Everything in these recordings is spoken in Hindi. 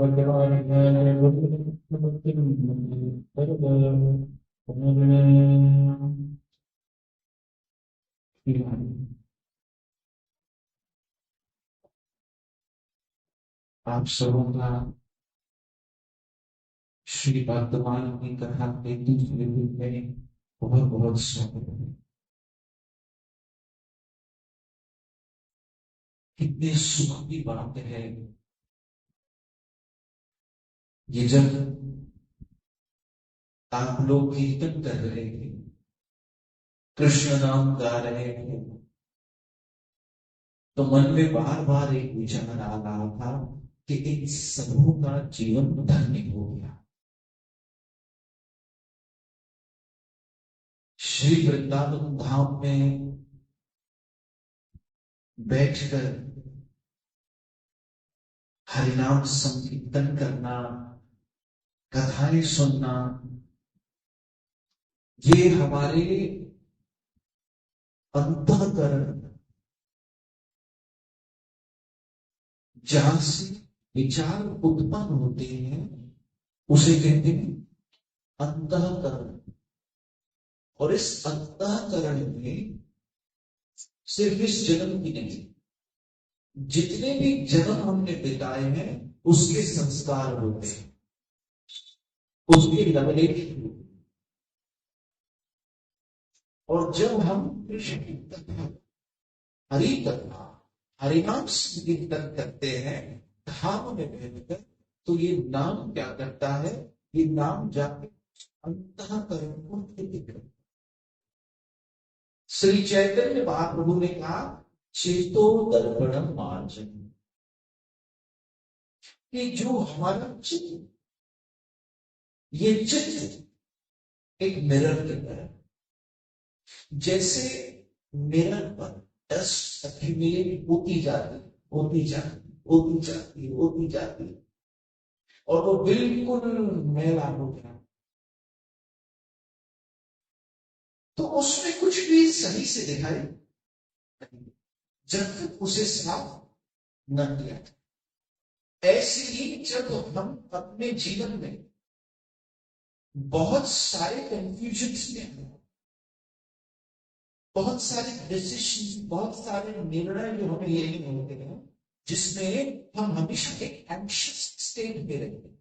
आप सबों का श्री वर्तमान की कथा के दूसरे रूप में बहुत बहुत स्वागत है। कितने सुख की बात है ये, जब आप लोग कीर्तन कर रहे थे, कृष्ण नाम गा रहे थे, तो मन में बार बार एक विचार आ रहा था कि इन सबों का जीवन धन्य हो गया। श्री वृंदावन धाम में बैठकर हरिनाम संकीर्तन करना, कथाएं सुनना, ये हमारे अंतःकरण, जहां से विचार उत्पन्न होते हैं, उसे कहते हैं अंतःकरण। और इस अंतःकरण में सिर्फ इस जन्म की नहीं, जितने भी जन्म हमने बिताए हैं उसके संस्कार होते हैं, उसके लवलेश होते हैं। और जब हम कृष्ण की कथा, हरि कथा, हरिनाम संकीर्तन करते हैं धाम में बैठकर, तो ये नाम क्या करता है? ये नाम जाके अंतःकरण को स्थिति करता है। श्री चैतन्य महाप्रभु ने कहा, चेतो दर्पणम मार्जन, कि जो हमारा चित्त, ये चित्त एक मिरर की तरह, जैसे मिरर पर डस्ट एक्यूमुलेट होती जाती, होती जाती, होती जाती, होती जाती, और वो बिल्कुल मैला हो गया, तो उसमें कुछ भी सही से दिखाई नहीं, जब तक उसे साफ न किया। ऐसे ही जब हम अपने जीवन में बहुत सारे कंफ्यूजन्स में हैं, बहुत सारे डिसीजन, बहुत सारे निर्णय जो हमें लेने होते हैं, जिसमें हम हमेशा एक एंग्शियस स्टेट में रहते हैं।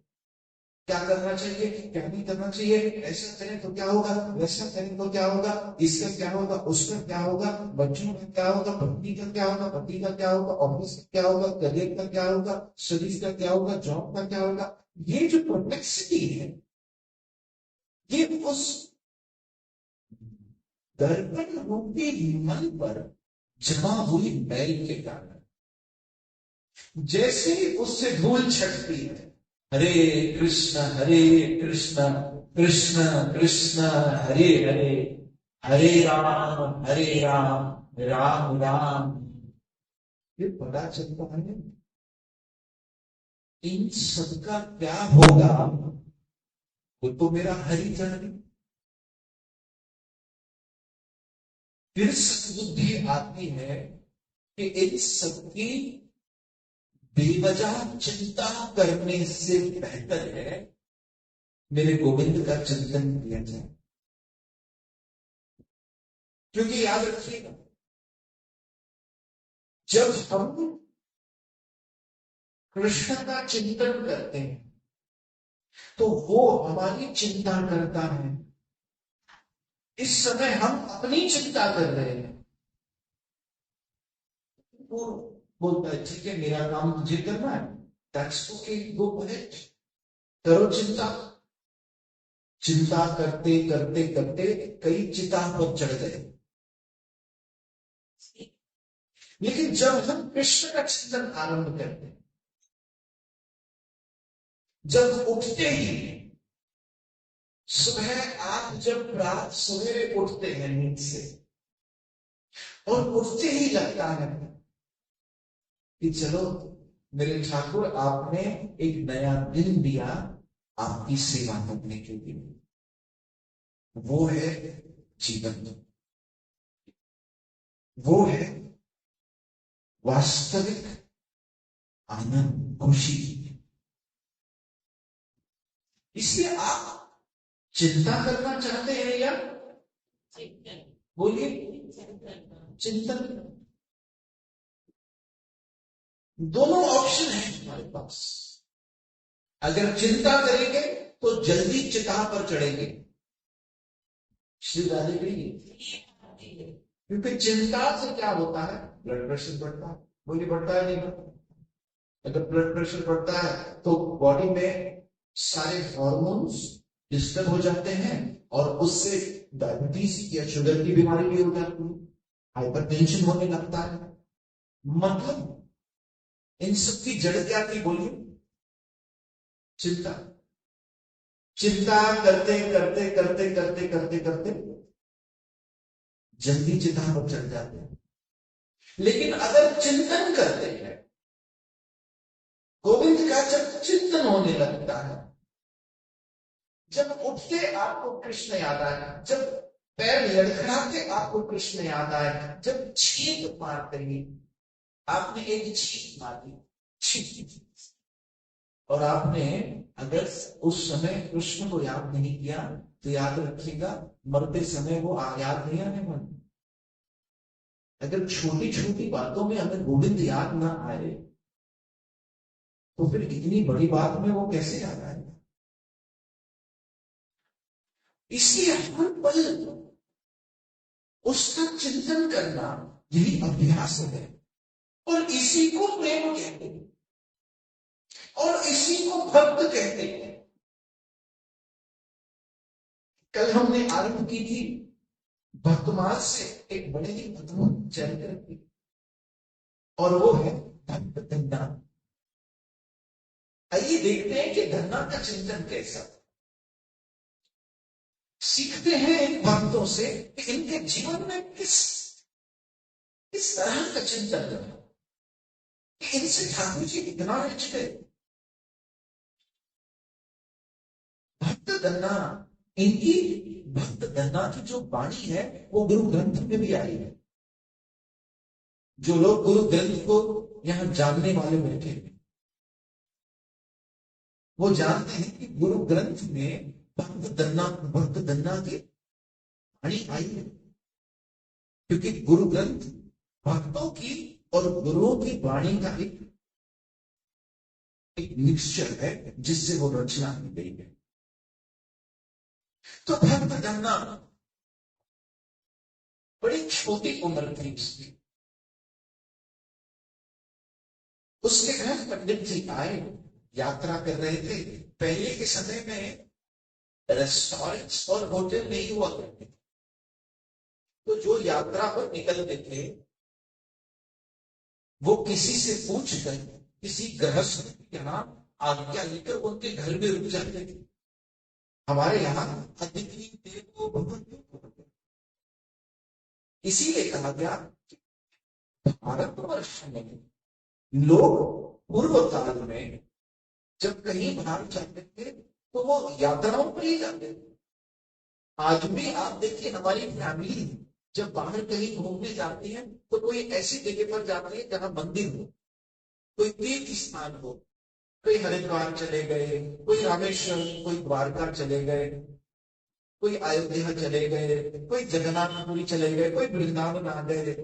क्या करना चाहिए, क्या नहीं करना चाहिए, ऐसा करें तो क्या होगा, वैसा करें तो क्या होगा, इसका क्या होगा, उसका क्या होगा, बच्चों का क्या होगा, पत्नी का क्या होगा, पति का क्या होगा, ऑफिस का क्या होगा, करियर का क्या होगा, शरीर का क्या होगा, जॉब का क्या होगा। ये जो परप्लेक्सिटी है, ये उस दर्पण रूपी मन पर जमा हुई मैल के कारण, जैसे उससे धूल छटती है, हरे कृष्ण कृष्ण कृष्ण कृष्ण हरे हरे, हरे राम राम राम। ये पता चलता है इन सबका क्या होगा, वो तो मेरा हरि जाने। फिर सद्बुद्धि आती है कि इन सबकी बेवजह चिंता करने से बेहतर है मेरे गोविंद का चिंतन किया जाए। क्योंकि याद रखिएगा, जब हम कृष्ण का चिंतन करते हैं तो वो हमारी चिंता करता है। इस समय हम अपनी चिंता कर रहे हैं, वो बोलता है ठीक है, मेरा काम तुझे करना है, दैट्स ओके, गो अहेड, करो चिंता। चिंता करते करते करते कई चिता पर चढ़ गए। लेकिन जब हम कृष्ण का चिंतन आरंभ करते हैं, जब उठते ही, सुबह आप जब रात सवेरे उठते हैं नींद से, और उठते ही लगता है कि चलो मेरे ठाकुर, आपने एक नया दिन दिया आपकी सेवा करने के लिए, वो है जीवन, वो है वास्तविक आनंद, खुशी। इसलिए आप चिंता करना चाहते हैं या बोलिए चिंतन, दोनों ऑप्शन है हमारे पास। अगर चिंता करेंगे तो जल्दी चिता पर चढ़ेंगे, श्री राधे कहिए। क्योंकि चिंता से क्या होता है, ब्लड प्रेशर बढ़ता है, बोलिए बढ़ता है नहीं बढ़ता। अगर ब्लड प्रेशर बढ़ता है तो बॉडी में सारे हार्मोन्स डिस्टर्ब हो जाते हैं और उससे डायबिटीज या शुगर की बीमारी भी हो जाती है, हाइपरटेंशन होने लगता है। मतलब इन सब की जड़ क्या थी, बोलिए चिंता। चिंता करते करते करते करते करते करते जल्दी चिता पर चढ़ जाते हैं। लेकिन अगर चिंतन करते हैं, गोविंद का जब चिंतन होने लगता है, जब उठते आपको कृष्ण याद आए, जब पैर लड़खड़ाते आपको कृष्ण याद आए, जब छींक मारते ही आपने एक छींक मारी, और आपने अगर उस समय कृष्ण को याद नहीं किया तो याद रखिएगा मरते समय वो याद नहीं आने वाला। अगर छोटी छोटी बातों में हमें गोविंद याद ना आए तो फिर इतनी बड़ी बात में वो कैसे याद आएगा। इसलिए हर पल उसका चिंतन करना यही अभ्यास है, और इसी को प्रेम कहते हैं और इसी को भक्त कहते हैं। कल हमने आरंभ की थी भक्तमास से एक बड़े ही अद्भुत चरित्र की, और वो है भक्त धन्ना। आइए देखते हैं कि धन्ना का चिंतन कैसा, सीखते हैं इन भक्तों से कि इनके जीवन में किस तरह का चिंतन करना, इनसे ठाकुर जी इतना रिच गए। भक्त धन्ना, इनकी भक्त धन्ना की जो वाणी है वो गुरु ग्रंथ में भी आई है। जो लोग गुरु ग्रंथ को यहां जानने वाले बैठे हैं वो जानते हैं कि गुरु ग्रंथ में भक्त धन्ना की वाणी आई है, क्योंकि गुरु ग्रंथ भक्तों की और गुरुओं की वाणी का एक मिक्सचर है जिससे वो रचना की गई है। तो भक्त धन्ना बड़ी छोटी उम्र थी उसकी, उसके घर पंडित जी आए, यात्रा कर रहे थे। पहले के समय में रेस्टोरेंट्स और होटल नहीं हुआ करते, तो जो यात्रा पर निकलते थे वो किसी से पूछ कर किसी गृहस्थ के यहाँ आज्ञा लेकर उनके घर में रुक जाते थे। हमारे यहाँ अतिथि देवो भव, इसीलिए कहा गया भारतवर्ष में लोग पूर्व काल में जब कहीं बाहर जाते थे तो वो यात्राओं पर ही जाते थे। आज भी आप देखिए हमारी फैमिली जब बाहर कहीं घूमने जाती है तो कोई ऐसी जगह पर जाती है जहां मंदिर हो, कोई तीर्थ स्थान हो, कोई हरिद्वार चले गए, कोई रामेश्वर, कोई द्वारका चले गए, कोई अयोध्या चले गए, कोई जगन्नाथपुरी चले गए, कोई वृंदावन आ गए।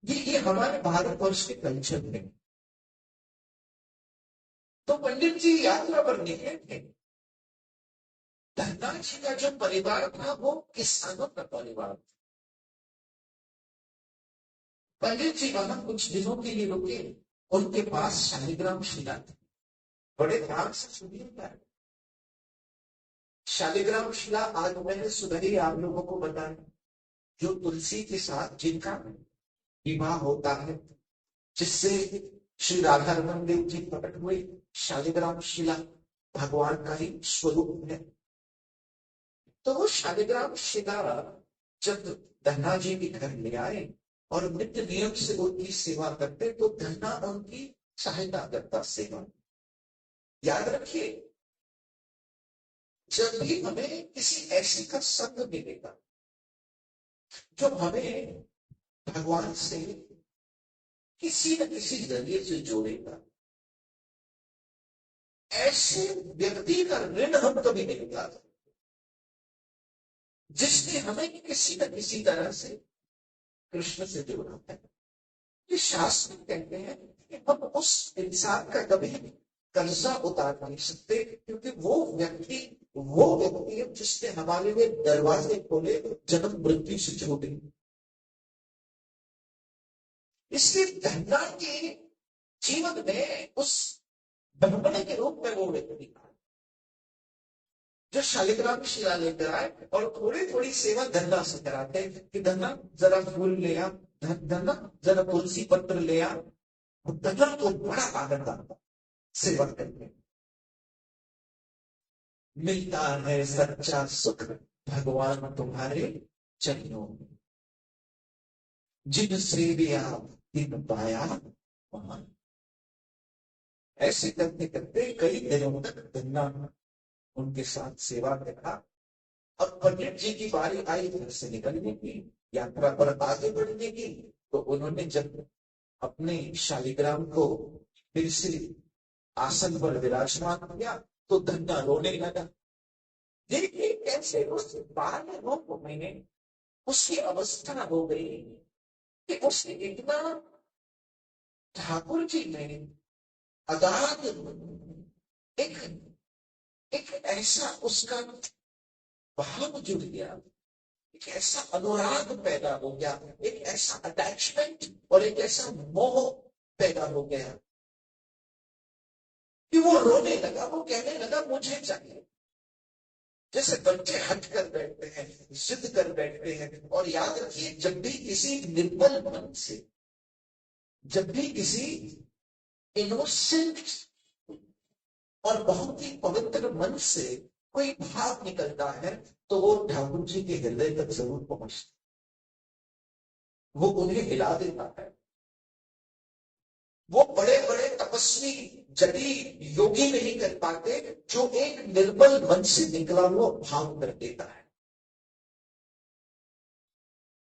ये हमारे भारतवर्ष के कल्चर में। तो पंडित जी यात्रा पर निकले थे। धन्ना जी का जो परिवार था वो किसानों का परिवार था। पंडित जी वहां कुछ दिनों के लिए रुके, उनके पास शालिग्राम शिला थी। बड़े ध्यान से सुनिएगा, शालिग्राम शिला आज मैंने सुबह ही आप लोगों को बताया, जो तुलसी के साथ जिनका विवाह होता है, जिससे श्री राधा रमन देव जी प्रकट हुए, शालिग्राम शिला भगवान का ही स्वरूप है। तो वो शालिग्राम शिला जब धन्ना जी के घर ले आए और नित्य नियम से उनकी सेवा करते तो धन्ना उनकी सहायता करता सेवा। याद रखिए, जब भी हमें किसी ऐसी का संग मिलेगा जो हमें भगवान से किसी न किसी जरिए से जोड़ेगा, ऐसे व्यक्ति का ऋण हम कभी नहीं उतार, जिसने हमें किसी न किसी तरह से कृष्ण से जोड़ा है। ये शास्त्र कहते हैं कि हम उस इंसान का कभी कर्जा उतार नहीं सकते, क्योंकि वो व्यक्ति है जिसने हमारे लिए दरवाजे खोले जन्म मृत्यु से छोड़े। इसलिए धन्ना के जीवन में उस ब्राह्मण के रूप में वो व्यक्ति था जो शालिग्राम की शिला लेकर आए और थोड़ी थोड़ी सेवा धन्ना से कराते कि धन्ना जरा फूल ले आ, धन्ना जरा तुलसी पत्र ले आ। धन्ना तो बड़ा आनंद आता सेवा करने। मिलता है सच्चा सुख भगवान तुम्हारे चरणों में, जिनसे भी आप दिन पाया वहां। ऐसे करते करते कई दिनों तक धन्ना उनके साथ सेवा करा। और पंडित जी की बारी आई घर से निकलने की, यात्रा पर आगे बढ़ने की, तो उन्होंने जब अपने शालिग्राम को फिर से आसन पर विराजमान किया तो धन्ना रोने लगा। देखिए कैसे उस 12 महीने उसकी अवस्था हो गई कि उसने इतना ठाकुर जी में अगाध एक एक ऐसा उसका भाव जुड़ गया, एक ऐसा अनुराग पैदा हो गया, एक ऐसा अटैचमेंट और एक ऐसा मोह पैदा हो गया कि वो रोने लगा। वो कहने लगा मुझे चाहिए। जैसे बच्चे हट कर बैठते हैं, जिद कर बैठते हैं। और याद रखिए, जब भी किसी निर्मल मन से, जब भी किसी इनोसेंट और बहुत ही पवित्र मन से कोई भाव निकलता है तो वो ठाकुर जी के हृदय तक जरूर पहुंचता, वो उन्हें हिला देता है। वो बड़े बड़े तपस्वी जटी योगी नहीं कर पाते जो एक निर्मल मन से निकला हुआ भाव कर देता है।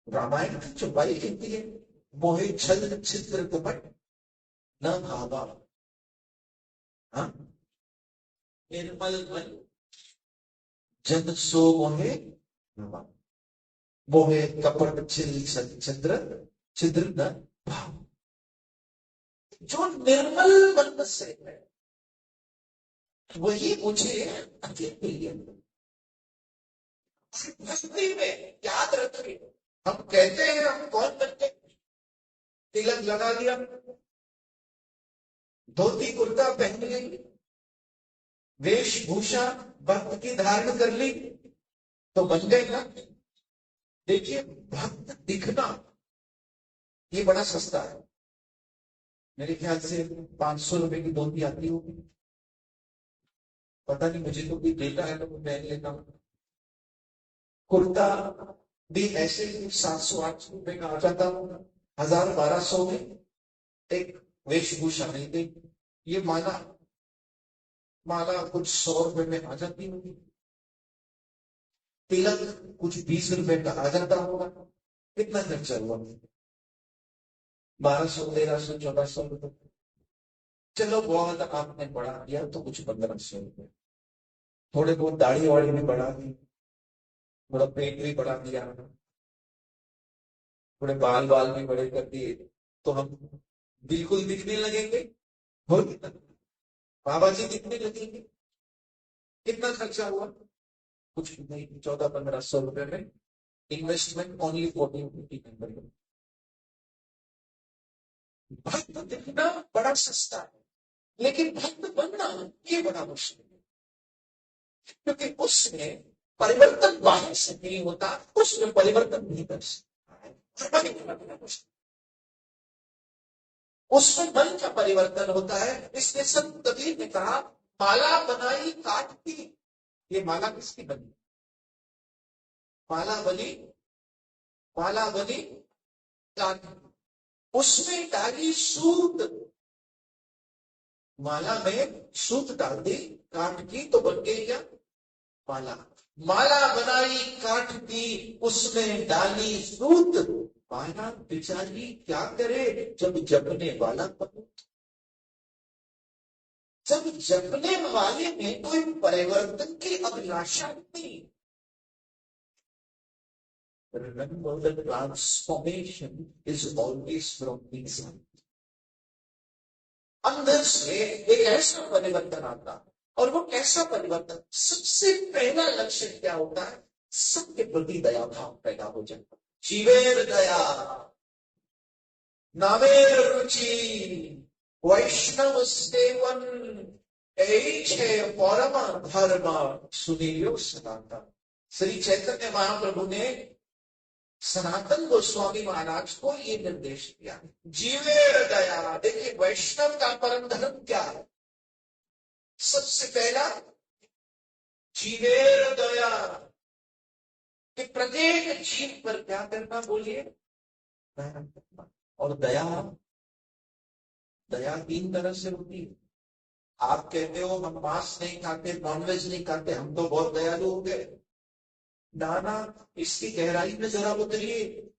रामायण की जो बाई कहती है, मोहे छल छिद्र कपट न भावा। निर्मल मन जन सो मोहे मोहे कपट छिल छिद्र छिद्र न भाव। जो निर्मल मन से है वही मुझे अति प्रिय। भक्ति में याद रखिए, हम कहते हैं हम कौन बनते, तिलक लगा लिया, धोती कुर्ता पहन ली, वेशभूषा भक्त की धारण कर ली तो बन गए ना। देखिए भक्त दिखना ये बड़ा सस्ता है। मेरे ख्याल से 500 रुपए की धोती आती होगी, पता नहीं, मुझे तो कोई देता है तो मैं पहन लेता हूं। कुर्ता भी ऐसे 700-800 रुपए का आ जाता होगा, 1000-1200 में एक वेशभूषा मिल गई। ये माला कुछ 100 रुपए में आ जाती होगी, तिलक कुछ 20 रुपए का आ जाता होगा। कितना खर्चा हुआ? 1200, 1300, 1400 रुपए। चलो बहुत आपने बढ़ा दिया तो कुछ 1500 रुपए। थोड़े बहुत दाढ़ी वाड़ी भी बढ़ा दी, थोड़ा पेट भी बढ़ा दिया, थोड़े बाल भी बड़े कर दिए तो हम बिल्कुल दिखने लगेंगे। बाबा जी दिखने लगेंगे। कितना खर्चा हुआ? कुछ नहीं, 1400-1500 रुपए में इन्वेस्टमेंट ओनली 1450 नंबर। भक्त दिखना बड़ा सस्ता है, लेकिन भक्त बनना ये बड़ा मुश्किल है, क्योंकि उसमें परिवर्तन बाहर से नहीं होता, उसमें परिवर्तन भीतर से है। उसमें मन का परिवर्तन होता है। इसलिए संत कबीर ने कहा, माला बनाई काट की। ये माला किसकी बनी? माला बनी काट, उसमें डाली सूत, माला में सूत डाल दी, काट की तो बन गई क्या? माला। माला बनाई काट की, उसमें डाली सूत, माला बेचारी क्या करे जब जपने वाला पहुंच। जब जपने वाले में कोई परिवर्तन की अभिलाषा नहीं। Remember the transformation is always from inside. अंदर से एक ऐसा परिवर्तन आता, और वो कैसा परिवर्तन? सबसे पहला लक्ष्य क्या होता है? सबके प्रति दया भाव पैदा हो जाता। जीवेर दया नामेर रुचि वैष्णव सेवन परम धर्म सुनियो सनातन। श्री चैतन्य महाप्रभु ने सनातन गोस्वामी महाराज को ये निर्देश दिया, जीवे दया। देखिए वैष्णव का परम धर्म क्या है? सबसे पहला जीवे दया, कि प्रत्येक जीव पर क्या करना? बोलिए दया करना। और दया दया तीन तरह से होती है। आप कहते हो हम मांस नहीं खाते, नॉनवेज नहीं खाते, हम तो बहुत दयालु हो गए। नाना, इसकी गहराई में जरा उतरिए।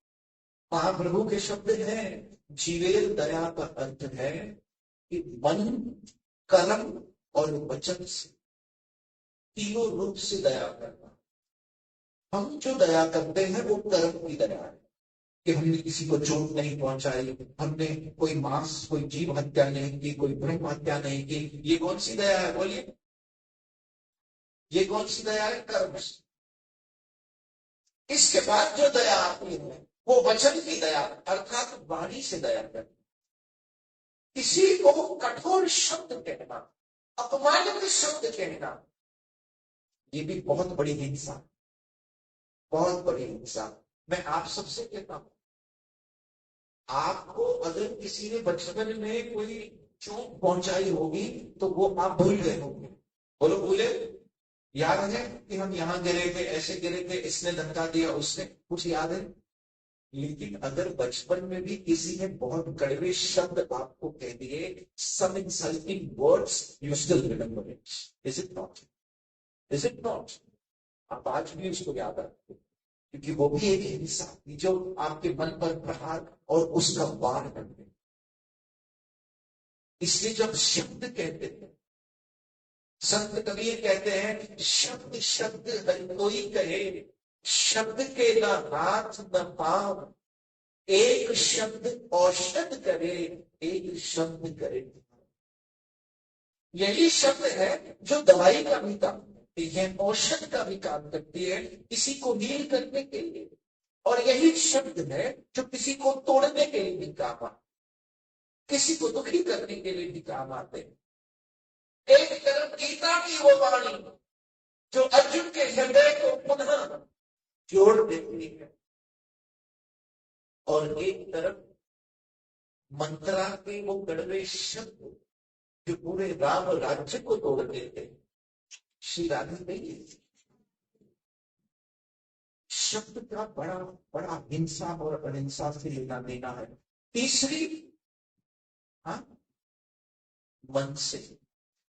महाप्रभु के शब्द हैं, जीवेर दया का अर्थ है कि मन, कर्म और वचन से, तीनों रूप से दया करना। हम जो दया करते हैं वो कर्म की दया है, कि हमने किसी को चोट नहीं पहुंचाई, हमने कोई मांस, कोई जीव हत्या नहीं की, कोई ब्रह्म हत्या नहीं की। ये कौन सी दया है? बोलिए, ये कौन सी दया है? कर्म से। इसके बाद जो दया आती है वो वचन की दया, अर्थात वाणी से दया करना। किसी को कठोर शब्द कहना, अपमानित शब्द कहना, ये भी बहुत बड़ी हिंसा, बहुत बड़ी हिंसा। मैं आप सबसे कहता हूं, आपको अगर किसी ने बचपन में कोई चोट पहुंचाई होगी तो वो आप भूल गए होंगे। बोलो भूले? याद है कि हम यहां गिरे थे, ऐसे गिरे थे, इसने धक्का दिया, उसने, कुछ याद है? लेकिन अगर बचपन में भी किसी ने बहुत कड़वे शब्द आपको कह दिए, some insulting words, you still remember it, is it not? Is it not? आप आज भी उसको याद रखते, क्योंकि वो भी एक हिंसा थी जो आपके मन पर प्रहार और उसका वार कर दे। इसलिए जब शब्द कहते थे, संत कबीर कहते हैं, शब्द शब्द हर कोई कहे, शब्द के न हाथ न पांव, एक शब्द औषध करे, एक शब्द करे। यही शब्द है जो दवाई का भी काम करती है, औषध का भी काम करती है, किसी को हील करने के लिए। और यही शब्द है जो किसी को तोड़ने के लिए भी काम आते, किसी को दुखी करने के लिए भी काम आते हैं। एक तरफ गीता की वो वाणी जो अर्जुन के हृदय को पुनः जोड़ देती है, और एक तरफ मंत्रा के वो कड़वे शब्द जो पूरे राम राज्य को तोड़ देते हैं। श्री राधे नहीं, शब्द का बड़ा बड़ा हिंसा और अहिंसा से लेना देना है। तीसरी, मन से।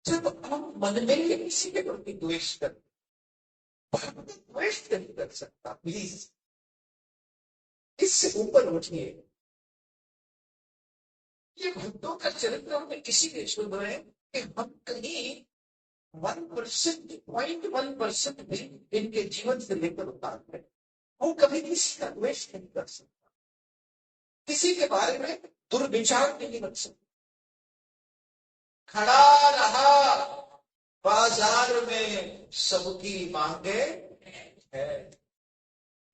जब हम मन में किसी के प्रति द्वेष करते, द्वेष नहीं कर सकता, प्लीज इससे ऊपर उठिए। ये भक्तों का चरित्र में किसी ने सुन रहे हैं कि हम कहीं 1%, 0.1% भी इनके जीवन से लेकर उतारते हैं। वो कभी किसी का द्वेष नहीं कर सकता, किसी के बारे में दुर्विचार नहीं रख सकता। खड़ा रहा बाजार में, सबकी मांगे है।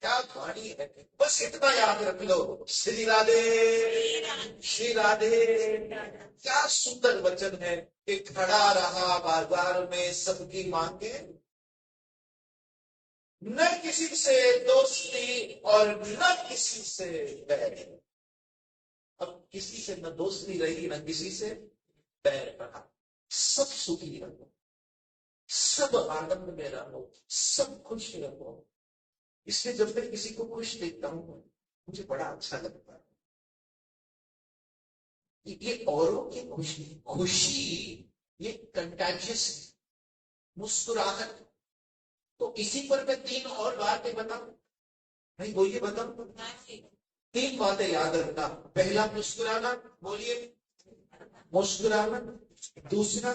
क्या वाणी है! बस इतना याद रख लो, श्री राधे, श्री राधे। क्या सुंदर वचन है कि खड़ा रहा बाजार में, सबकी मांगे, न किसी से दोस्ती और न किसी से बैर। अब किसी से न दोस्ती रही, न किसी से बैर रहा। सब सुखी रहो, सब आनंद में रहो, सब खुश रहो। इसलिए जब मैं किसी को खुश देखता हूं मुझे बड़ा अच्छा लगता है। ये औरों की खुशी, खुशी ये कंटेजियस है, मुस्कुराहट। तो इसी पर मैं 3 और बातें बताऊं, नहीं बोलिए बताऊं, 3 बातें याद रखना। पहला मुस्कुराना, बोलिए मुस्कुराना। दूसरा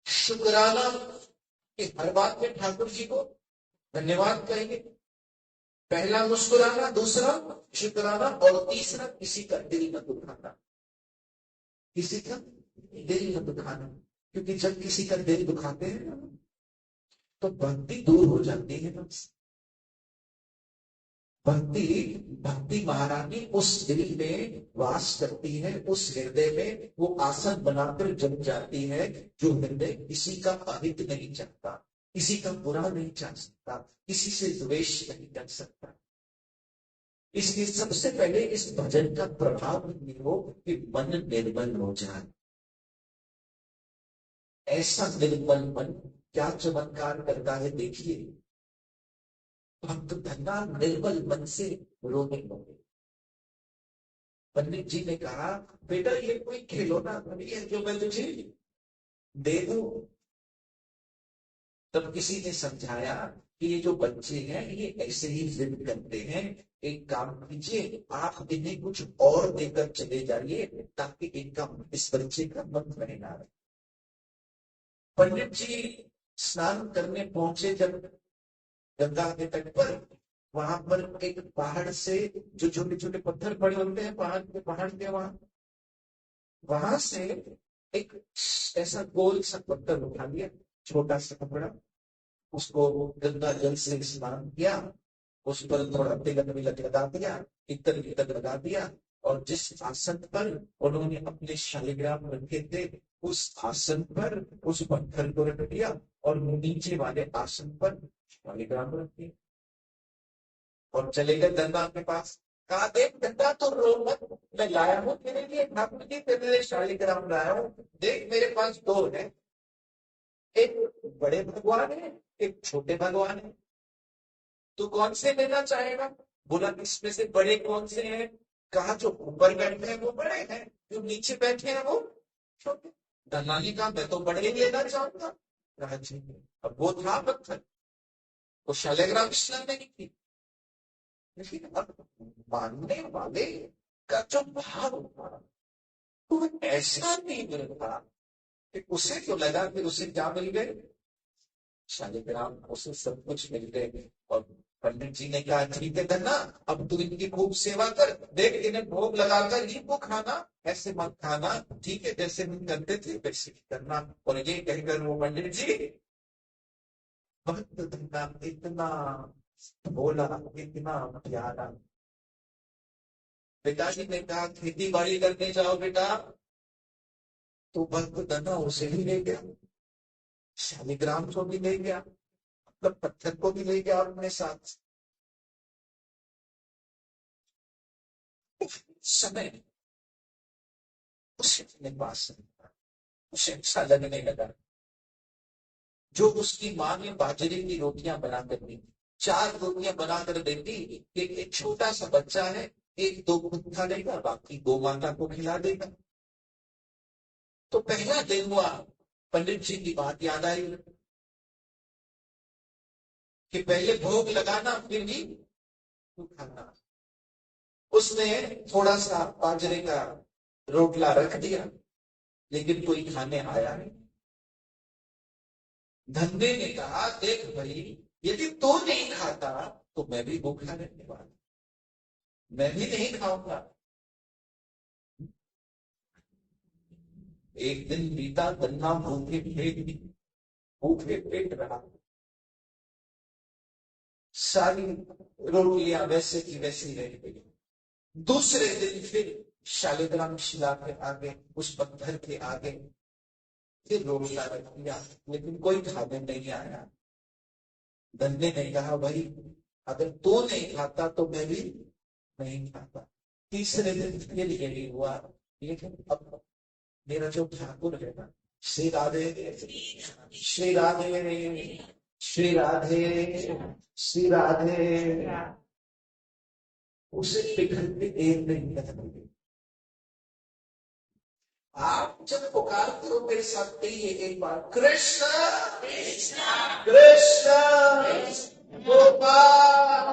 शुक्राना कि हर बात में ठाकुर जी को धन्यवाद कहेंगे। पहला मुस्कुराना, दूसरा शुक्राना, और तीसरा किसी का दिल न दुखाना। किसी का दिल न दुखाना, क्योंकि जब किसी का दिल दुखाते हैं ना, तो भक्ति दूर हो जाती है हमसे। भक्ति भक्ति महारानी उस दिल में वास करती है, उस हृदय में वो आसन बनाकर जम जाती है, जो हृदय किसी का अहित नहीं चाहता, किसी का बुरा नहीं चाह सकता, किसी से द्वेष नहीं कर सकता। इसलिए सबसे पहले इस भजन का प्रभाव हो कि मन निर्मल हो जाए। ऐसा निर्मल मन क्या चमत्कार करता है, देखिए। भक्त धन्ना निर्मल मन से रोने लगे। पंडित जी ने कहा, बेटा ये कोई खिलौना नहीं है जो मैं तुझे दे दूं। तब किसी ने समझाया कि ये जो बच्चे हैं ये ऐसे ही जिद करते हैं, एक काम कीजिए, आप इन्हें कुछ और देकर चले जाइए ताकि इनका इस बच्चे का मन बना रहे। पंडित जी स्नान करने पहुंचे जब गंगा के तट पर, वहां पर एक पहाड़ से जो छोटे छोटे पत्थर पड़े होते हैं पहाड़ के वहां से एक ऐसा गोल सा पत्थर उठा लिया, छोटा सा कपड़ा, उसको गंगा जल से स्नान किया, उस पर थोड़ा तिलक विलक लगा दिया, इतर वितर लगा दिया, और जिस आसन पर उन्होंने अपने शालिग्राम रखे थे उस आसन पर उस पत्थर को रख दिया, और नीचे वाले आसन पर शालिग्राम रख दिया, और चले गए गंगा के पास। कहा, देख गंगा तो रो मत, मैं लाया हूँ तेरे लिए, ठाकुर जी तेरे लिए शालिग्राम लाया हूँ, देख मेरे पास दो है, एक बड़े भगवान है, एक छोटे भगवान है, तू कौन से लेना चाहेगा? बोला, इसमें से बड़े कौन से हैं? कहा, जो ऊपर बैठे हैं वो बड़े हैं, जो नीचे बैठे हैं वो छोटे। दलाली का मैं तो बड़े ही लेना चाहूंगा। कहा, ठीक है। अब वो था पत्थर, वो शालिग्राम इसलिए नहीं थी। लेकिन अब मानने वाले का जो भाव था वो ऐसा नहीं मिल रहा कि उसे तो लगा कि उसे क्या मिल गए, शालिग्राम, उसे सब कुछ मिल गए। और पंडित जी ने कहा, ठीक है धन्ना, अब तू इनकी खूब सेवा कर, देख इन्हें भोग लगाकर इनको खाना, ऐसे मत खाना, ठीक है, जैसे हम करते थे वैसे ही करना। और ये कहकर वो पंडित जी, भक्त धन्ना इतना भोला, इतना प्यारा। पिताजी ने कहा, खेती बाड़ी करने जाओ बेटा, तो भक्त धन्ना उसे भी ले गया, शालिग्राम को भी ले गया, मतलब पत्थर को भी ले गया अपने साथ। समय उसे अपने पास उसे अच्छा लगने लगा। जो उसकी माँ ने बाजरे की रोटियां बनाकर दी, 4 रोटियां बनाकर देती, एक छोटा सा बच्चा है, एक दो खुद खा लेगा, बाकी गौ माता को खिला देगा। तो पहला दिन हुआ, पंडित जी की बात याद आई कि पहले भोग लगाना फिर भी खाना। उसने थोड़ा सा बाजरे का रोटला रख दिया, लेकिन कोई खाने आया नहीं। धन्ने ने कहा, देख भाई, यदि तू नहीं खाता तो मैं भी भूखा रहने वाला, मैं भी नहीं खाऊंगा। एक दिन बीता, धन्ना भूखे पेट रहा, सारी रोटियां वैसे की वैसी रह गई। दूसरे दिन फिर शालिग्राम शिला के आगे, उस पत्थर के आगे फिर रोटला रख दिया, लेकिन कोई खाने नहीं आया। धन्ने ने कहा, भाई अगर तू नहीं खाता तो मैं भी नहीं खाता। तीसरे दिन फिर यही हुआ, लेकिन अब मेरा जो ठाकुर है ना, श्री राधे श्री राधे श्री राधे श्री राधे, उसे पिघलने देर नहीं लगती। आप जब पुकार करो मेरे साथ कहिए एक बार, कृष्ण कृष्ण कृष्ण गोपाल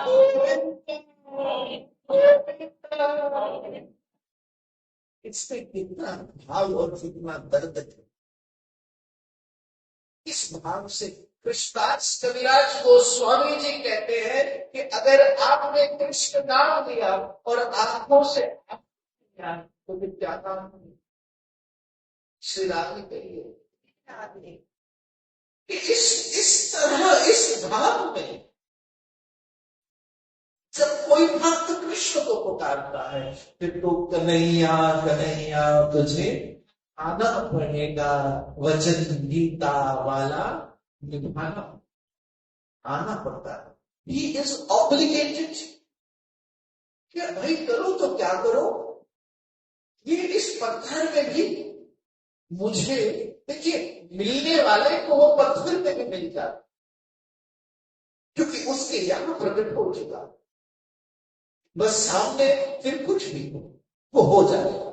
गोविंद। इसमें कितना भाव और कितना दर्द है। इस भाव से कृष्णदास कविराज गोस्वामी जी कहते हैं कि अगर आपने कृष्ण नाम लिया और आंखों से तो फिर क्या काम श्री राम कहिए इस तरह इस भाव में जब कोई भक्त कृष्ण को पुकारता है फिर तो कन्हैया कन्हैया तुझे आना पड़ेगा, वचन गीता वाला निभाना आना पड़ता है। ही इज ऑब्लिगेटेड कि भाई करो तो क्या करो, ये इस पत्थर में भी मुझे देखिए मिलने वाले को वो पत्थर में भी मिल जाता क्योंकि उसके यहां प्रकट हो चुका, बस सामने फिर कुछ भी हो वो हो जाएगा।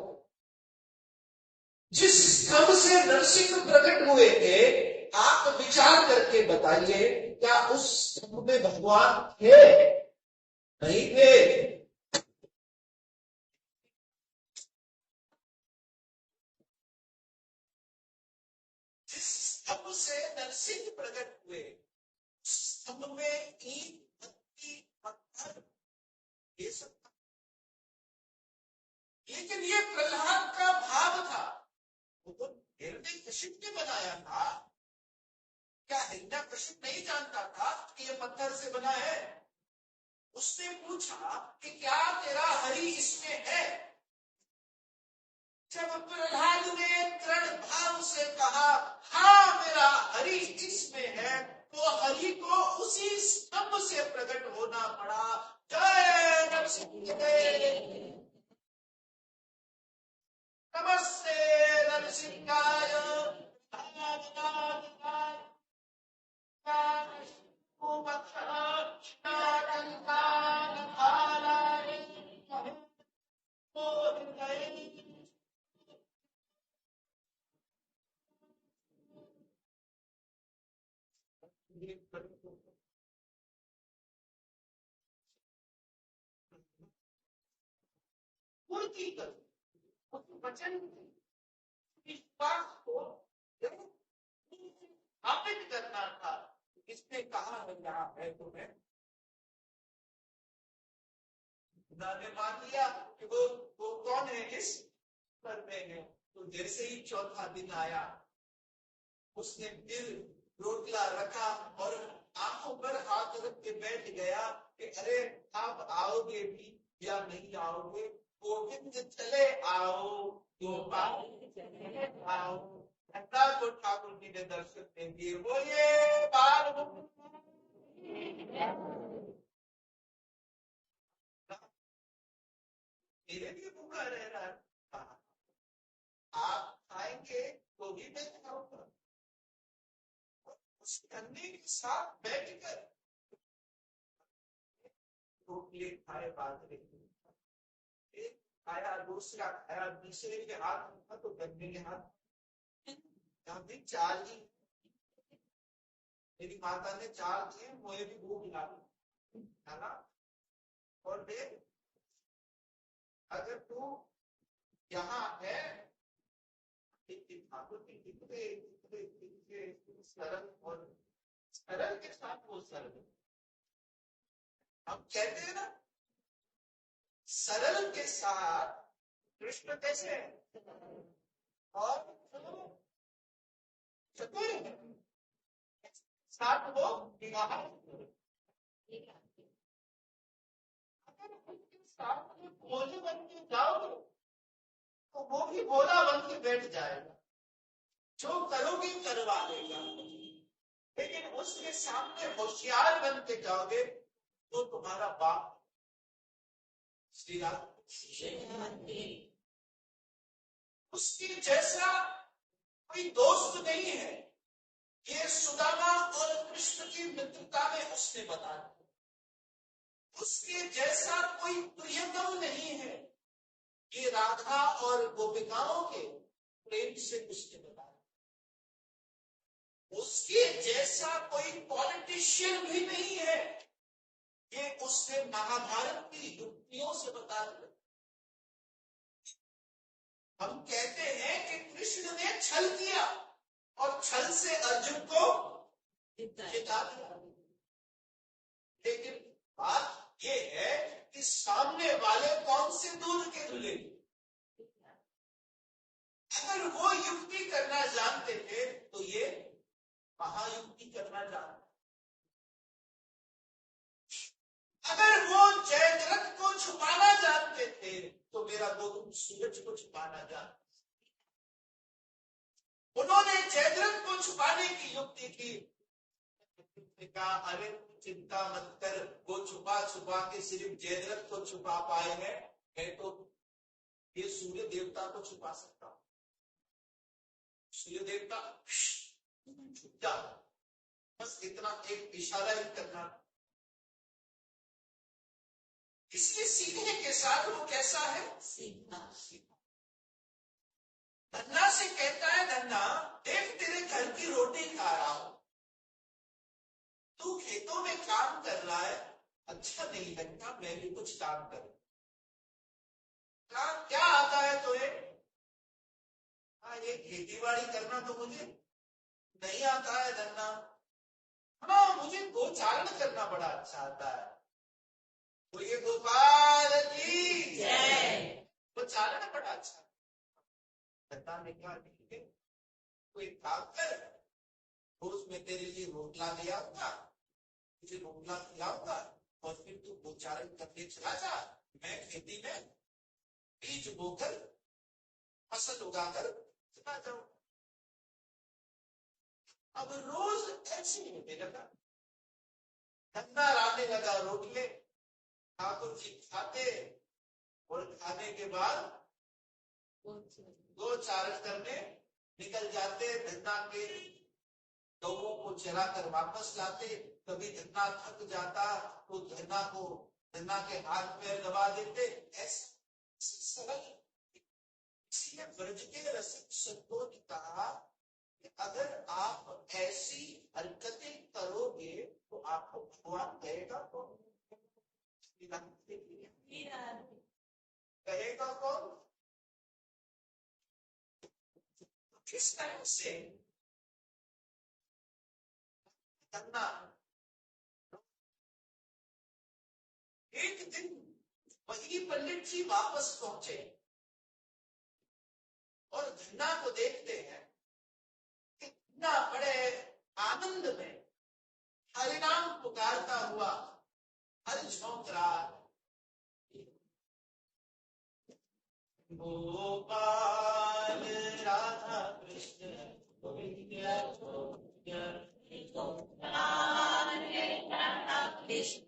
जिस स्तंभ से नरसिंह प्रकट हुए थे आप विचार करके बताइए क्या उस स्तंभ में भगवान थे? नहीं थे। जिस स्तंभ से नरसिंह प्रकट हुए स्तंभ में ईंट पत्ती पत्थर ये सब, लेकिन ये प्रहलाद का भाव था, वो तो हिरण्यकशिप ने बनाया था। क्या हिरण्यकशिप नहीं जानता था कि ये पत्थर से बना है? उसने पूछा कि क्या तेरा हरि इसमें है? जब प्रहलाद ने दृढ़ भाव से कहा हाँ मेरा हरि इसमें है, तो हरि को उसी स्तंभ से प्रकट होना पड़ा। जय नरसिंह, नमस्ते नरसिंहाय, पूर्ति कर वचन विश्वास को स्थापित करना था। इसने कहा है यहाँ है तो है, खुदा ने मान लिया कि वो कौन है इस पर में है। तो जैसे ही चौथा दिन आया उसने फिर रोटला रखा और आंखों पर हाथ रख के बैठ गया कि अरे आप आओगे भी या नहीं आओगे, गोविंद चले आओ गोपाल चले आओ। घंटा को ठाकुर जी ने दर्शन दे दिए, बोलिए बाल मेरे लिए भूखा रह रहा है, आप खाएंगे तो भी मैं खाऊंगा। उस कन्ने के साथ बैठकर रोटली खाए, बाजरे एक खाया, दूसरा खाया, दूसरे के हाथ में तो गन्ने के हाथ भी चाल दी। मेरी माता ने चाल दिए, मुझे भी भूख लगी है ना। और देख अगर तू यहाँ है ठाकुर की कितने सरल और सरल के साथ वो सरल, हम कहते हैं ना सरल के साथ कृष्ण कैसे है और चतुर है, साथ वो विवाह साथ में भोले बन के जाओगे तो वो भी भोला बन के बैठ जाएगा, जो करोगे करवा देगा। लेकिन उसके सामने होशियार बन के जाओगे तो तुम्हारा बाप श्री राम उसके जैसा कोई दोस्त नहीं है। ये सुदामा और कृष्ण की मित्रता में उसने बताया, उसके जैसा कोई प्रियतम नहीं है। ये राधा और गोपिकाओं के प्रेम से उसने बताया, उसके जैसा कोई पॉलिटिशियन भी नहीं है। ये उसने महाभारत की युक्तियों से बता दिया। हम कहते हैं कि कृष्ण ने छल किया, और छल से अर्जुन को जिता दिया। लेकिन बात ये है कि सामने वाले कौन से दूध के धुले। अगर वो युक्ति करना जानते थे तो ये महायुक्ति करना जानते। अगर वो जयद्रथ को छुपाना जानते थे तो मेरा दोस्त सूरज को छुपाना जानते। उन्होंने जयद्रथ को छुपाने की युक्ति की। कहा अरे चिंता मत कर, वो छुपा छुपा के सिर्फ जयद्रथ को छुपा पाए हैं, मैं तो ये सूर्य देवता को छुपा सकता हूं। सूर्य देवता छुप जा, बस इतना एक इशारा ही करना। इसलिए सीखने के साथ वो कैसा है, सीखना। धन्ना से कहता है, धन्ना देख तेरे घर की रोटी खा रहा हूं, तू खेतों में काम कर रहा है, अच्छा नहीं लगता मैं भी कुछ काम करूं। क्या आता है तुम्हें? ये खेती बाड़ी करना तो मुझे नहीं आता है धन्ना। हाँ मुझे गोचारण करना बड़ा अच्छा आता है। बोलिए गोपाल की जय। गोचारण बड़ा अच्छा। धन्ना ने कहा कोई काम कर, रोज मैं तेरे लिए रोटला ले आऊंगा, तुझे रोटला खिलाऊंगा और फिर तू गोचारण करने चला जा, मैं खेती में बीज बोकर फसल उगाकर चला जाऊं। अब रोज ऐसे ही होने लगा। धन्ना लाने लगा रोटले, ठाकुर जी खाते और खाने के बाद गोचारण करने निकल जाते। धन्ना के लोगों को चलाकर वापस लाते। कभी धन्ना थक जाता तो धन्ना के हाथ पैर दबा देते। ऐसा सरल। इसलिए ब्रज के रसिक संतों ने कहा कि अगर आप ऐसी हरकतें करोगे तो आपको भगवान कहेगा कौन? कहेगा कौन? किस तरह से धन्ना एक दिन वही पंडित जी वापस पहुंचे और धन्ना को देखते हैं कितना बड़े आनंद में हरिनाम पुकारता हुआ हर झोंक रहा है। गोपाल राधा कृष्ण गोविंद राधा कृष्ण।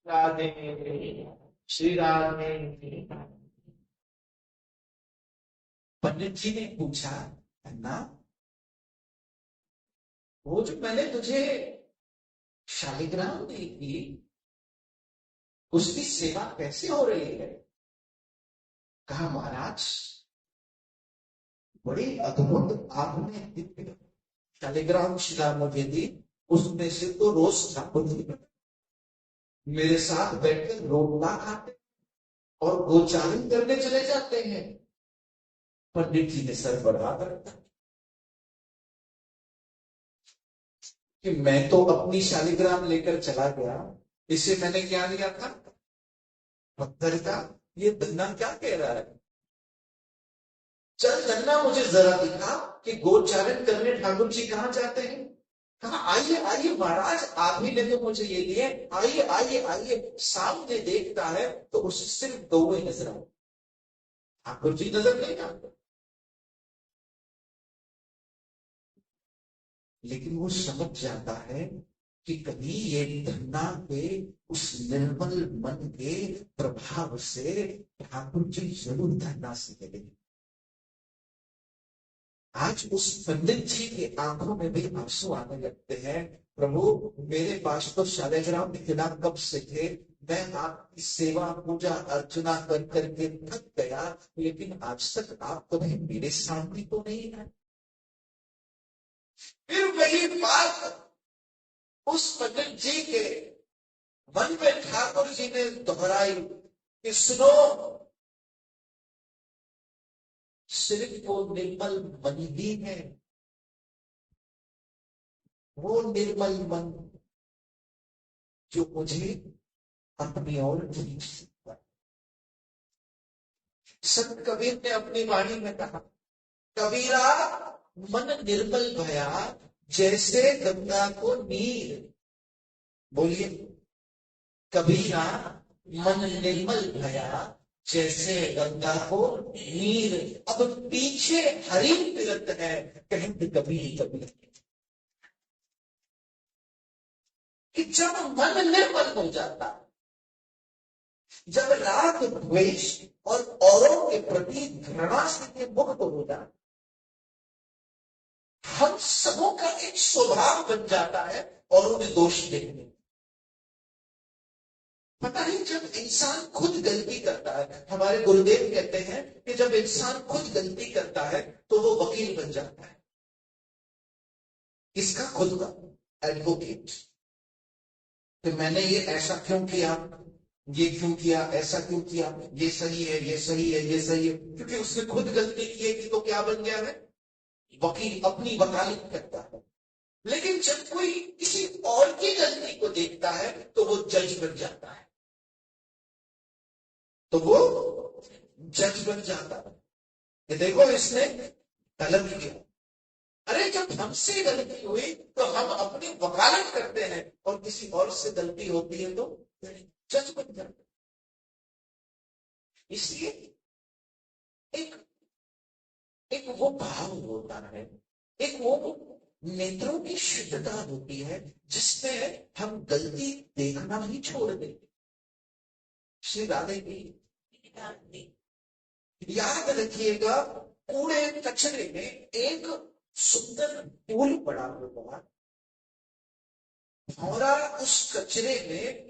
राधे श्री राधे। पंडित जी ने पूछा, अन्ना वो जो मैंने तुझे शालिग्राम दी थी उसकी सेवा कैसे हो रही है? कहा, महाराज बड़ी अद्भुत आपने दिव्य शालिग्राम शिला मुझे दी, उसमें से तो रोज ठाकुर जी मेरे साथ बैठकर रोटला खाते और गोचारण करने चले जाते हैं। पंडित जी ने सर बढ़ा कर कि मैं तो अपनी शालिग्राम लेकर चला गया, इसे मैंने क्या लिया था? पत्थर का। ये धन्ना क्या कह रहा है? चल धन्ना, मुझे जरा दिखा कि गोचारण करने ठाकुर जी कहां जाते हैं। कहा, आइए आइए महाराज, आप ही ने तो मुझे ये दिए, आइए आइए आइए। सामने देखता है तो उसे सिर्फ दो ही नजर आए, ठाकुर जी नजर नहीं आते। लेकिन वो समझ जाता है कि कभी ये धन्ना के उस निर्मल मन के प्रभाव से ठाकुर जी जरूर धन्ना से मिलेंगे। आज उस पंडित जी की आंखों में भी आंसू आने लगते हैं। प्रभु, मेरे पास तो शालिग्राम खिला कब से थे, मैं आपकी सेवा पूजा अर्चना कर करके थक गया, लेकिन आज तक आप कभी मेरे सामने तो नहीं है। फिर वही बात उस पंडित जी के मन में ठाकुर जी ने दोहराई कि सुनो, सिर्फ वो निर्मल मन ही है, वो निर्मल मन जो मुझे अपनी ओर खींच सकता है। संत कबीर ने अपनी वाणी में कहा, कबीरा मन निर्मल भया जैसे गंगा को नीर। बोलिए, कबीरा मन निर्मल भया जैसे गंगा को नीर। अब पीछे हरि फिरत है, कहीं कबीर कबीर। कि जब मन निर्मल हो जाता, जब राग द्वेष और औरों के प्रति घृणा से मुक्त हो जाता, हम सबों का एक स्वभाव बन जाता है और उन्हें दोष देखने। पता नहीं, जब इंसान खुद गलती करता है, हमारे गुरुदेव कहते हैं कि जब इंसान खुद गलती करता है तो वो वकील बन जाता है, इसका खुद का एडवोकेट। तो मैंने ये ऐसा क्यों किया, ये क्यों किया, ऐसा क्यों किया, ये सही है, ये सही है, ये सही है। क्योंकि उसने खुद गलती की है कि तो क्या बन गया है? वकील, अपनी वकालत करता है। लेकिन जब कोई किसी और की गलती को देखता है तो वो जज बन जाता है, तो वो जज बन जाता है। ये देखो, इसने गलत किया। अरे जब हमसे गलती हुई तो हम अपनी वकालत करते हैं, और किसी और से गलती होती है तो जज बन जाते हैं। इसलिए एक एक वो भाव होता है, एक वो नेत्रों की शुद्धता होती है जिसमें हम गलती देखना ही छोड़ देते। श्री राधे की याद रखिएगा, कूड़े कचरे में एक सुंदर फूल पड़ा हुआ, भौरा उस कचरे में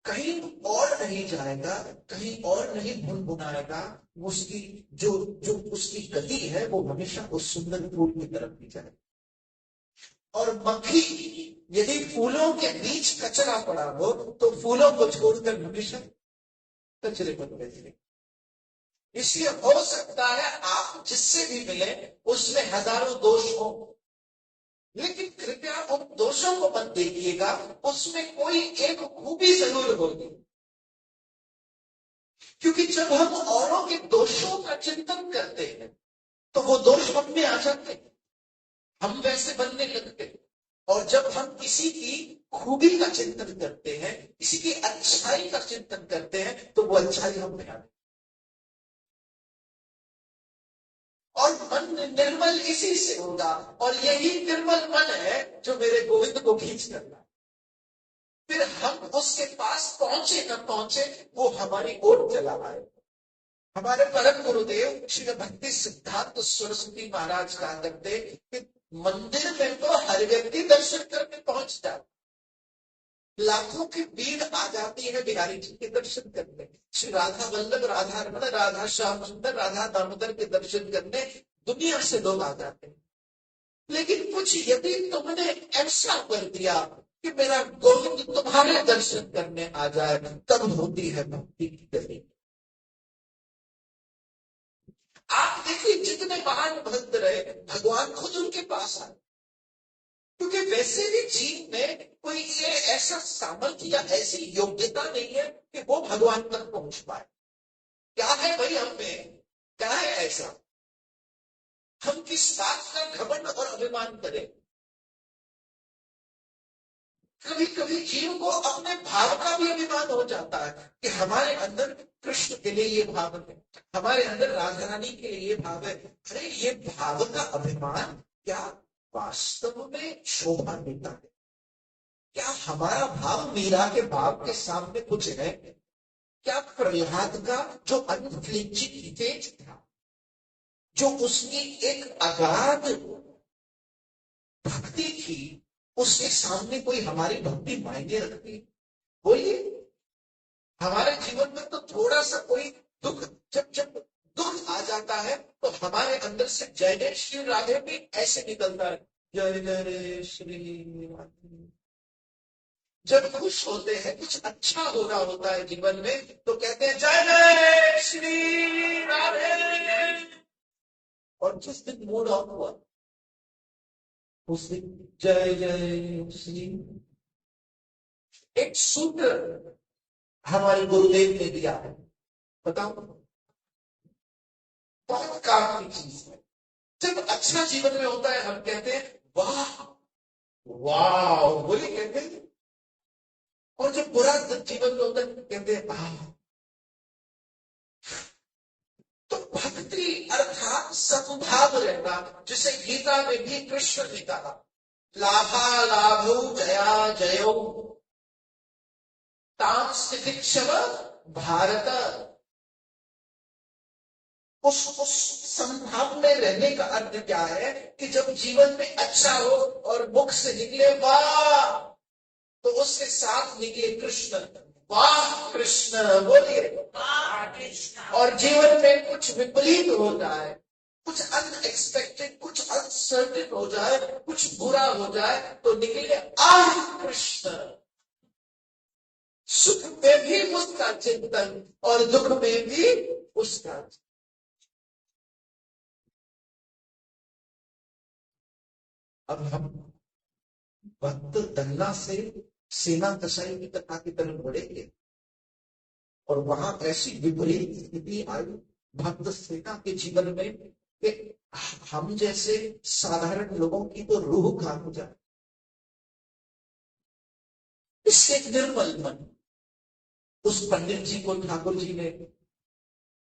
कहीं और नहीं जाएगा, कहीं और नहीं भुनभुनाएगा। उसकी जो जो उसकी गति है वो हमेशा उस सुंदर फूल की तरफ ही जाएगी। और मक्खी यदि फूलों के बीच कचरा पड़ा हो तो फूलों को छोड़कर हमेशा कचरे पर भेजेगी। इसलिए हो सकता है आप जिससे भी मिले उसमें हजारों दोष हो, लेकिन कृपया उन दोषों को मत देखिएगा, उसमें कोई एक खूबी जरूर होगी। क्योंकि जब हम औरों के दोषों का चिंतन करते हैं तो वो दोष हम में आ जाते हैं, हम वैसे बनने लगते हैं। और जब हम किसी की खूबी का चिंतन करते हैं, किसी की अच्छाई का चिंतन करते हैं, तो वो अच्छाई हम में आती है। और मन निर्मल इसी से होगा, और यही निर्मल मन है जो मेरे गोविंद को खींच करता है। फिर हम उसके पास पहुंचे न पहुंचे, वो हमारी ओर चला आए। हमारे परम गुरुदेव श्री भक्ति सिद्धांत सरस्वती महाराज कहा करते कि मंदिर में तो हर व्यक्ति दर्शन करने पहुंच जाता, लाखों की भीड़ आ जाती है बिहारी जी के दर्शन करने, श्री राधा वल्लभ, राधा रमण, राधा श्याम सुंदर, राधा दामोदर के दर्शन करने दुनिया से लोग आ जाते हैं। लेकिन कुछ यदि तुमने ऐसा कर दिया कि मेरा गोविंद तुम्हारे दर्शन करने आ जाए, तब होती है भक्ति की गति। आप देखिए जितने महान भक्त रहे, भगवान खुद उनके पास आए, क्योंकि वैसे भी जीव में कोई ये ऐसा सामर्थ्य या ऐसी योग्यता नहीं है कि वो भगवान तक पहुंच पाए। क्या है भाई हम में, क्या है ऐसा? हम किस बात का घमंड और अभिमान करें? कभी कभी जीव को अपने भाव का भी अभिमान हो जाता है कि हमारे अंदर कृष्ण के लिए ये भाव है, हमारे अंदर राधा रानी के लिए ये भाव है। अरे ये भाव का अभिमान क्या वास्तव में शोभा देता है? क्या हमारा भाव मीरा के भाव के सामने कुछ है? क्या प्रहलाद का जो अनफ्लिंचिंग तेज था, जो उसकी एक अगाध भक्ति थी, उसके सामने कोई हमारी भक्ति मायने रखती? बोलिए, हमारे जीवन में तो थोड़ा सा कोई दुख, जब जब दुख आ जाता है तो हमारे अंदर से जय जय श्री राधे भी ऐसे निकलता है, जय जय श्री राधे। जब खुश होते हैं, कुछ अच्छा हो रहा होता है जीवन में, तो कहते हैं जय जय श्री राधे। और जिस दिन मूड ऑफ हुआ, उस दिन जय जय श्री। एक सूत्र हमारे गुरुदेव ने दिया है, बताओ, बहुत काम की चीज है। जब अच्छा जीवन में होता है, हम कहते हैं वाह वाह, बोलिए, कहते हैं। और जब बुरा जीवन में होता है, कहते हैं तो भक्ति अर्थात सद्भाव रहना, जिसे गीता में भी कृष्ण ने कहा, लाभा लाभो जया जयो तांस्तिक्षव भारत। उस संभाव में रहने का अर्थ क्या है कि जब जीवन में अच्छा हो और मुख से निकले वाह, तो उसके साथ निकले कृष्ण, वाह कृष्ण, बोलिए वाह कृष्ण। और जीवन में कुछ विपरीत हो जाए, कुछ अनएक्सपेक्टेड, कुछ अनसर्टेन हो जाए, कुछ बुरा हो जाए, तो निकले आह कृष्ण। सुख में भी उसका चिंतन और दुख में भी उसका। अब हम भक्त दन्ना से सेना कसाई की कथा की तरफ बढ़ेंगे, और वहां ऐसी विपरीत स्थिति आई भक्त सेना के जीवन में कि हम जैसे साधारण लोगों की तो रूह कांप जाए। इससे निर्मल मन उस पंडित जी को ठाकुर जी ने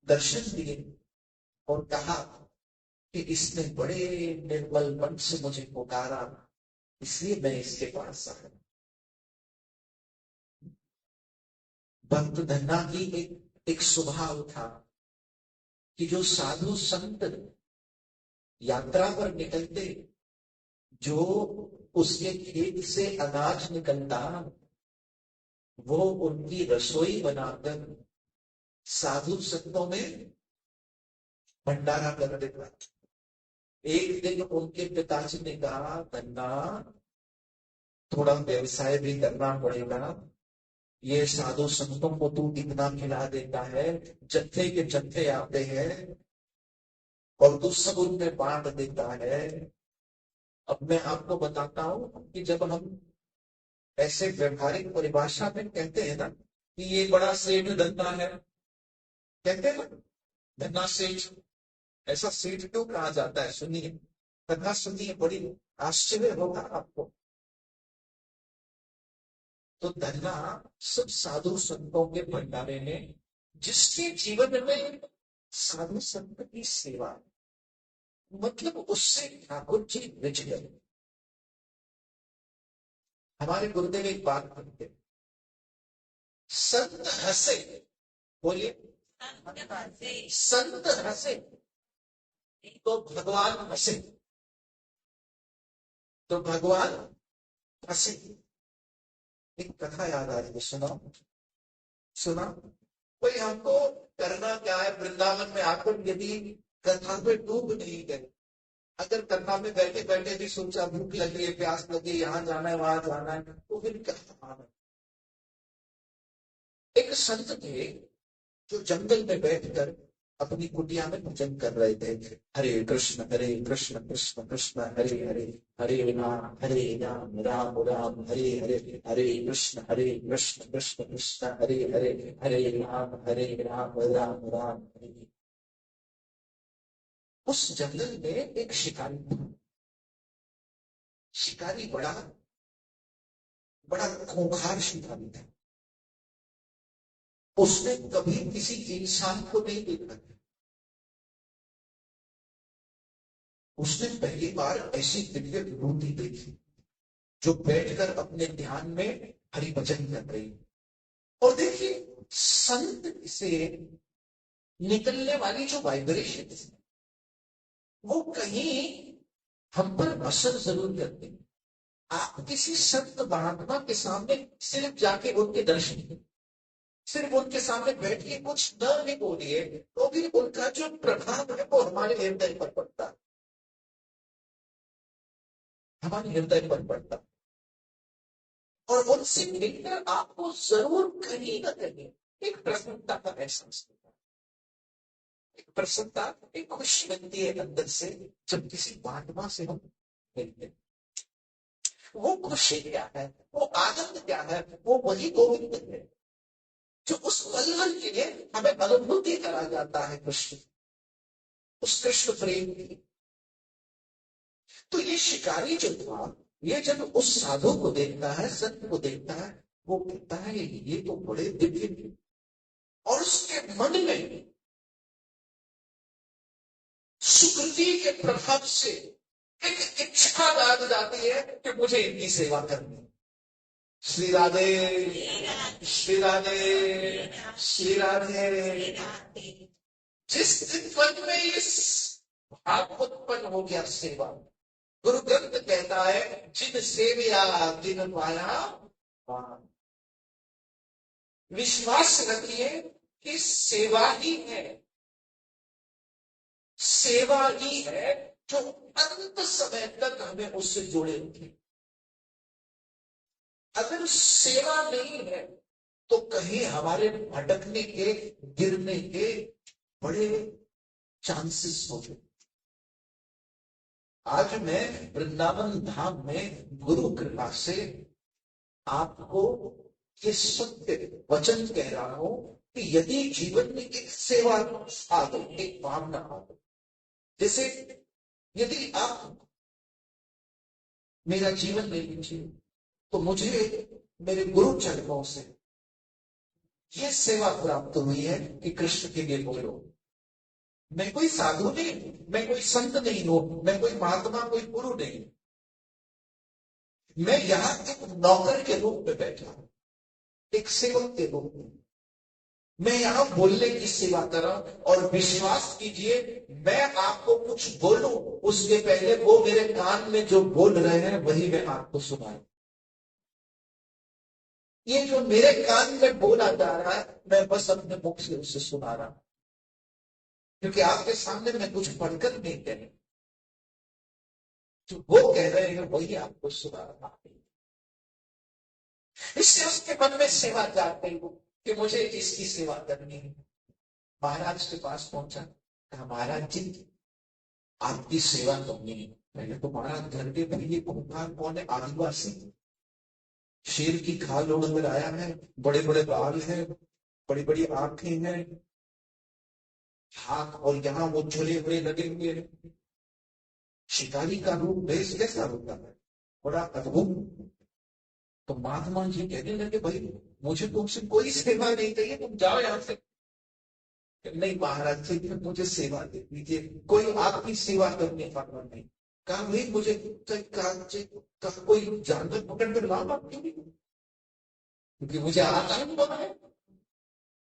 दर्शन दिए और कहा कि इसने बड़े निर्मल मन से मुझे पुकारा, इसलिए मैं इसके पास आया। भक्त धन्ना की एक स्वभाव था कि जो साधु संत यात्रा पर निकलते, जो उसके खेत से अनाज निकलता, वो उनकी रसोई बनाकर साधु संतों में भंडारा कर देता। एक दिन उनके पिताजी ने कहा, धन्ना थोड़ा व्यवसाय भी करना पड़ेगा, ये साधु संतों को तू इतना खिला देता है, जत्थे के जत्थे आते हैं और तू सब उनमें बांट देता है। अब मैं आपको बताता हूं कि जब हम ऐसे व्यवहारिक परिभाषा में कहते हैं ना कि ये बड़ा सेठ धंधा है, कहते हैं ना धन्ना सेठ, ऐसा सेठ क्यों कहा जाता है? सुनिए, धन्ना सुनिए, बड़ी आश्चर्य होगा आपको। तो धन्ना सब साधु संतों के भंडारे में जिसके जीवन में साधु संत की सेवा, मतलब उससे ठाकुर जी रिझ गए। हमारे गुरुदेव एक बात करते, संत हंसे, बोलिए संत हंसे तो भगवान हंसे, तो भगवान हंसे। एक कथा याद आ रही है, सुना सुना। भाई हमको करना क्या है, वृंदावन में आकर यदि कथा में डूब नहीं गए, अगर कथा में बैठे बैठे भी सोचा भूख लगी है, प्यास लगी, यहाँ जाना है वहां जाना है, तो फिर क्या है। एक संत थे जो जंगल में बैठकर अपनी कुटिया में भजन कर रहे थे, हरे कृष्ण कृष्ण कृष्ण हरे हरे, हरे राम राम राम हरे हरे, हरे कृष्ण कृष्ण कृष्ण हरे हरे, हरे राम राम राम हरे। उस जंगल में एक शिकारी था। शिकारी बड़ा बड़ा खूंखार शिकारी था। उसने कभी किसी इंसान को नहीं देखा। उसने पहली बार ऐसी दिव्य विभूति देखी जो बैठकर अपने ध्यान में हरिभजन कर रही। और देखिए संत से निकलने वाली जो वाइब्रेशन वो कहीं हम पर असर जरूर करते हैं। आप किसी संत महात्मा के सामने सिर्फ जाके उनके दर्शन करें, सिर्फ उनके सामने बैठ के कुछ न भी बोलिए, तो भी उनका जो प्रभाव है वो हमारे हृदय पर पड़ता है, हमारे हृदय पर पड़ता है। और उनसे मिलकर आपको जरूर कहीं ना कहीं एक प्रसन्नता का एहसास होता है, एक प्रसन्नता, एक खुशी मिलती है अंदर से जब किसी महात्मा से हम मिलते हैं। वो खुशी क्या है, वो आनंद क्या है, वो वही गोविंद है जो उस पल भर के लिए हमें अनुभूति करा जाता है कृष्ण, उस कृष्ण प्रेम की। तो ये शिकारी जो था, ये जब उस साधु को देखता है, संत को देखता है, वो कहता है ये तो बड़े दिव्य थे। और उसके मन में सुकृति के प्रभाव से एक इच्छा जाग जाती है कि मुझे इनकी सेवा करनी। श्री राधे श्री राधे श्री राधे। जिस दिन मन में इस भाव उत्पन्न हो गया सेवा, गुरु ग्रंथ कहता है जिन सेविया जिन पाया, विश्वास रखिए कि सेवा ही है, सेवा ही है जो अंत समय तक हमें उससे जोड़े रखे। अगर सेवा नहीं है तो कहीं हमारे भटकने के, गिरने के बड़े चांसेस हो गए। आज मैं वृंदावन धाम में गुरु कृपा से आपको ये सत्य वचन कह रहा हूं कि यदि जीवन में एक सेवा आ गई, एक भावना आ गई, जैसे यदि आप मेरा जीवन ले लीजिए, तो मुझे मेरे गुरु चरणों से यह सेवा प्राप्त हुई है कि कृष्ण के लिए बोलो। मैं कोई साधु नहीं, मैं कोई संत नहीं हूं, मैं कोई महात्मा, कोई गुरु नहीं, मैं यहां एक नौकर के रूप में बैठा हूं, एक सेवक के रूप में मैं यहां बोलने की सेवा कर रहा हूं। और विश्वास कीजिए, मैं आपको कुछ बोलूं उसके पहले वो मेरे कान में जो बोल रहे हैं वही मैं आपको सुनाऊं। ये जो मेरे कान में बोला जा रहा है, मैं बस अपने मुख से उसे सुना रहा हूं, क्योंकि आपके सामने मैं कुछ पढ़कर नहीं कह रहा, जो वो कह रहे हैं वही आपको सुना रहा है। इससे उसके मन में सेवा जागती हो कि मुझे इसकी सेवा करनी है। महाराज के पास पहुंचा, कहा महाराज जी आपकी सेवा करनी है। मैंने तो महाराज घर के भैया खूंखार कौन है, आदिवासी, शेर की खाल ओढ़कर आया है, बड़े बड़े बाल हैं, बड़ी बड़ी आंखें हैं, हाथ और यहाँ वो झुले हुए लगे हुए हैं। शिकारी का रूप भेष कैसा होता है, बड़ा अद्भुत। तो महात्मा जी कहने लगे, भाई मुझे तुमसे कोई सेवा नहीं चाहिए, तुम जाओ यहाँ से। नहीं महाराज जी, मुझे सेवा दे दीजिए, कोई आपकी सेवा करने का मन नहीं। कहा भाई मुझे कोई जानवर पकड़ कर लाओ आप, क्योंकि मुझे आता नहीं है।